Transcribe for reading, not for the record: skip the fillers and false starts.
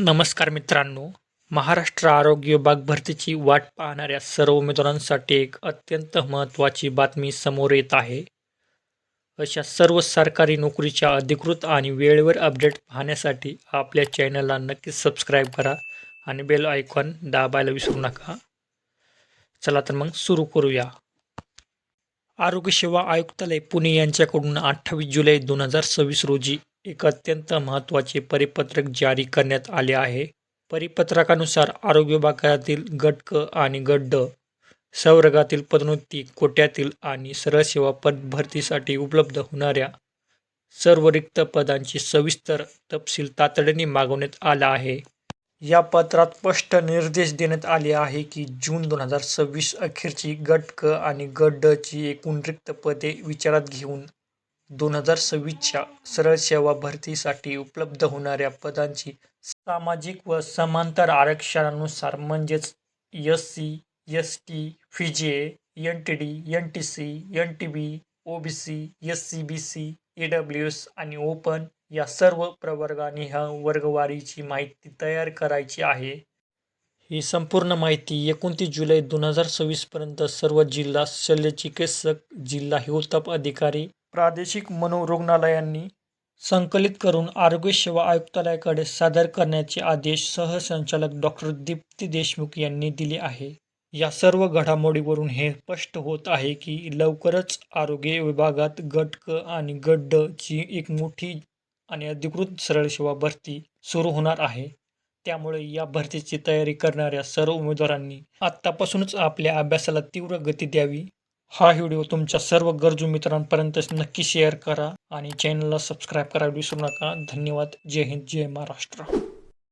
नमस्कार मित्रांनो. महाराष्ट्र आरोग्य विभाग भरतीची वाट पाहणाऱ्या सर्व उमेदवारांसाठी एक अत्यंत महत्त्वाची बातमी समोर येत आहे. अशा सर्व सरकारी नोकरीच्या अधिकृत आणि वेळेवर अपडेट पाहण्यासाठी आपल्या चॅनलला नक्कीच सबस्क्राईब करा आणि बेल आयकॉन दाबायला विसरू नका. चला तर मग सुरू करूया. आरोग्य सेवा आयुक्तालय पुणे यांच्याकडून 28 जुलै 2026 रोजी एक अत्यंत महत्त्वाचे परिपत्रक जारी करण्यात आले आहे. परिपत्रकानुसार आरोग्य विभागातील गट क आणि गट ड संवर्गातील पदोन्नती कोट्यातील आणि सरळ सेवा पद भरतीसाठी उपलब्ध होणाऱ्या सर्व रिक्त पदांची सविस्तर तपशील तातडीने मागवण्यात आला आहे. या पत्रात स्पष्ट निर्देश देण्यात आले आहे की जून 2026 अखेरची गट क आणि गट ड ची एकूण रिक्त पदे विचारात घेऊन 2026च्या सरळ सेवा भरतीसाठी उपलब्ध होणाऱ्या पदांची सामाजिक व समांतर आरक्षणानुसार म्हणजेच SC, ST, FIJA, NTD, NTC, NTB, OBC, SC-BC, EWS आणि ओपन या सर्व प्रवर्गाने ह्या वर्गवारीची माहिती तयार करायची आहे. ही संपूर्ण माहिती 29 जुलै 2026 पर्यंत सर्व जिल्हा शल्यचिकित्सक, जिल्हा हिवताप अधिकारी, प्रादेशिक मनोरुग्णालयांनी संकलित करून आरोग्य सेवा आयुक्तालयाकडे सादर करण्याचे आदेश सहसंचालक डॉ. दीप्ती देशमुख यांनी दिले आहे. या सर्व घडामोडीवरून हे स्पष्ट होत आहे की लवकरच आरोग्य विभागात गट क आणि गट ड ची एक मोठी आणि अधिकृत सरळ सेवा भरती सुरू होणार आहे. त्यामुळे या भरतीची तयारी करणाऱ्या सर्व उमेदवारांनी आत्तापासूनच आपल्या अभ्यासाला तीव्र गती द्यावी. हा व्हिडिओ तुमच्या सर्व गरजू मित्रांपर्यंत नक्की शेअर करा आणि चॅनलला सबस्क्राईब करायला विसरू नका. धन्यवाद. जय हिंद, जय महाराष्ट्र.